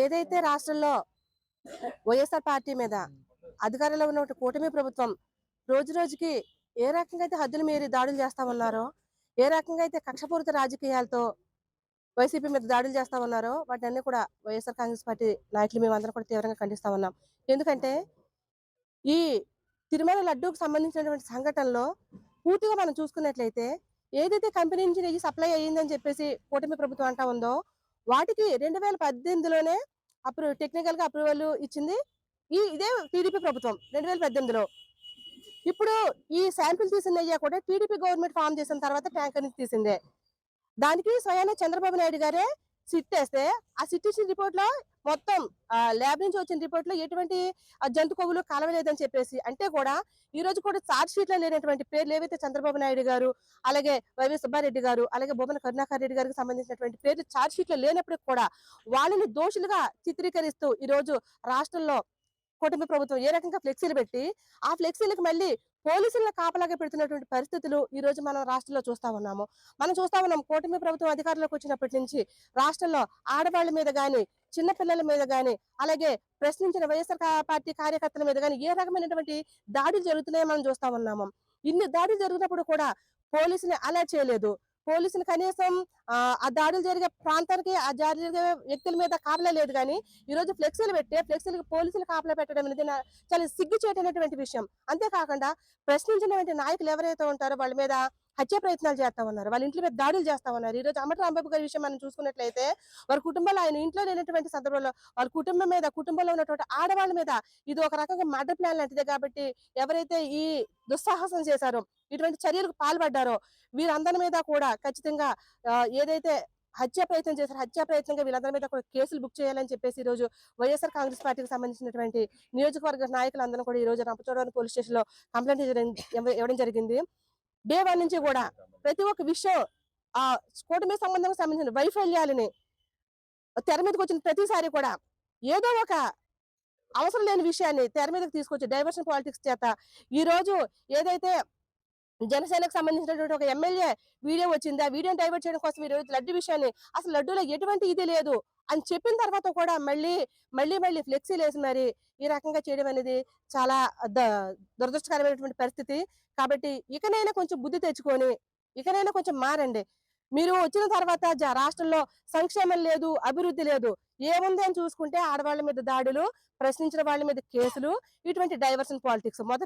ఏదైతే రాష్ట్రంలో వైఎస్ఆర్ పార్టీ మీద అధికారంలో ఉన్న కూటమి ప్రభుత్వం రోజు రోజుకి ఏ రకంగా అయితే హద్దులు మీరి దాడులు చేస్తా ఉన్నారో, ఏ రకంగా అయితే కక్షపూరిత రాజకీయాలతో వైసీపీ మీద దాడులు చేస్తా ఉన్నారో, వాటన్ని కూడా వైఎస్ఆర్ కాంగ్రెస్ పార్టీ నాయకులు మేమందరం కూడా తీవ్రంగా ఖండిస్తా ఉన్నాం. ఎందుకంటే ఈ తిరుమల లడ్డూకు సంబంధించినటువంటి సంఘటనలో పూర్తిగా మనం చూసుకున్నట్లయితే ఏదైతే కంపెనీ నుంచి నెయ్యి సప్లై అయ్యిందని చెప్పేసి కూటమి ప్రభుత్వం అంటా ఉందో, వాటికి 2018లోనే టెక్నికల్ గా అప్రూవల్ ఇచ్చింది ఇదే టీడీపీ ప్రభుత్వం 2018లో. ఇప్పుడు ఈ శాంపిల్ తీసిన నెయ్యి కూడా టీడీపీ గవర్నమెంట్ ఫామ్ చేసిన తర్వాత ట్యాంకర్ నుంచి తీసిందే. దానికి స్వయాన చంద్రబాబు నాయుడు గారే సిట్ వేస్తే, ఆ సిట్ ఇచ్చిన రిపోర్ట్ లో మొత్తం ల్యాబ్ నుంచి వచ్చిన రిపోర్ట్ లో ఎటువంటి జంతు కొవ్వులు కలవలేదని చెప్పేసి, అంటే కూడా ఈ రోజు కూడా చార్జ్ షీట్ లో లేనటువంటి పేర్లు ఏవైతే చంద్రబాబు నాయుడు గారు, అలాగే వైవి సుబ్బారెడ్డి గారు, అలాగే బొమ్మన కరుణాకర్ రెడ్డి గారికి సంబంధించినటువంటి పేర్లు చార్జ్ షీట్ లో లేనప్పటికీ కూడా వాళ్ళని దోషులుగా చిత్రీకరిస్తూ ఈ రోజు రాష్ట్రంలో కూటమి ప్రభుత్వం ఏ రకంగా ఫ్లెక్సీలు పెట్టి, ఆ ఫ్లెక్సీలకు మళ్ళీ పోలీసులను కాపలాగా పెడుతున్నటువంటి పరిస్థితులు ఈ రోజు మనం రాష్ట్రంలో చూస్తా ఉన్నాము. మనం చూస్తా ఉన్నాం కూటమి ప్రభుత్వం అధికారంలోకి వచ్చినప్పటి నుంచి రాష్ట్రంలో ఆడవాళ్ళ మీద గాని, చిన్న పిల్లల మీద గాని, అలాగే ప్రశ్నించిన వైఎస్ఆర్ పార్టీ కార్యకర్తల మీద గాని ఏ రకమైనటువంటి దాడులు జరుగుతున్నాయో మనం చూస్తా ఉన్నాము. ఇన్ని దాడులు జరిగినప్పుడు కూడా పోలీసుని అలర్ట్ చేయలేదు. పోలీసులు కనీసం ఆ దాడులు జరిగే ప్రాంతానికి, ఆ దాడులు జరిగే వ్యక్తుల మీద కాపలా లేదు కానీ ఈ రోజు ఫ్లెక్సీలు పెట్టి ఫ్లెక్సీలకు పోలీసులు కాపలా పెట్టడం అనేది చాలా సిగ్గుచేటైనటువంటి విషయం. అంతేకాకుండా ప్రశ్నించినటువంటి నాయకులు ఎవరైతే ఉంటారో వాళ్ళ మీద హత్య ప్రయత్నాలు చేస్తా ఉన్నారు, వాళ్ళ ఇంట్లో మీద దాడులు చేస్తా ఉన్నారు. ఈ రోజు అంబటి రాంబాబు గారి విషయం మనం చూసుకున్నట్లయితే, వారి కుటుంబంలో ఆయన ఇంట్లో లేనటువంటి సందర్భంలో వాళ్ళ కుటుంబం మీద, కుటుంబంలో ఉన్నటువంటి ఆడవాళ్ళ మీద ఇది ఒక రకంగా మర్డర్ ప్లాన్ లాంటిదే. కాబట్టి ఎవరైతే ఈ దుస్సాహసం చేశారో, ఇటువంటి చర్యలకు పాల్పడ్డారో వీరందరి మీద కూడా ఖచ్చితంగా ఏదైతే హత్య ప్రయత్నం చేశారు, హత్య ప్రయత్నంగా వీళ్ళందరి మీద కూడా కేసులు బుక్ చేయాలని చెప్పేసి ఈ రోజు వైఎస్ఆర్ కాంగ్రెస్ పార్టీకి సంబంధించినటువంటి నియోజకవర్గ నాయకులందరూ కూడా ఈ రోజు రంపచోడవరం పోలీస్ స్టేషన్ లో కంప్లైంట్ ఇవ్వడం జరిగింది. డే 1 నుంచి కూడా ప్రతి ఒక్క విషయం ఆ కూటమి సంబంధించిన వైఫల్యాలని తెర మీదకి వచ్చిన ప్రతిసారి కూడా ఏదో ఒక అవసరం లేని విషయాన్ని తెర మీదకి తీసుకొచ్చి డైవర్షన్ పాలిటిక్స్ చేత ఈ రోజు ఏదైతే జనసేనకు సంబంధించినటువంటి ఒక ఎమ్మెల్యే వీడియో వచ్చింది, ఆ వీడియోని డైవర్ట్ చేయడం కోసం ఈ రోజు లడ్డు విషయాన్ని, అసలు లడ్డూలో ఎటువంటి ఇది లేదు అని చెప్పిన తర్వాత కూడా మళ్ళీ మళ్ళీ మళ్ళీ ఫ్లెక్సీలు వేసి మరి ఈ రకంగా చేయడం అనేది చాలా దురదృష్టకరమైనటువంటి పరిస్థితి. కాబట్టి ఇకనైనా కొంచెం బుద్ధి తెచ్చుకొని ఇకనైనా కొంచెం మారండి. మీరు వచ్చిన తర్వాత రాష్ట్రంలో సంక్షేమం లేదు, అభివృద్ధి లేదు, ఏముంది అని చూసుకుంటే ఆడవాళ్ళ మీద దాడులు, ప్రశ్నించిన వాళ్ళ మీద కేసులు, ఇటువంటి డైవర్షన్ పాలిటిక్స్ మొదటి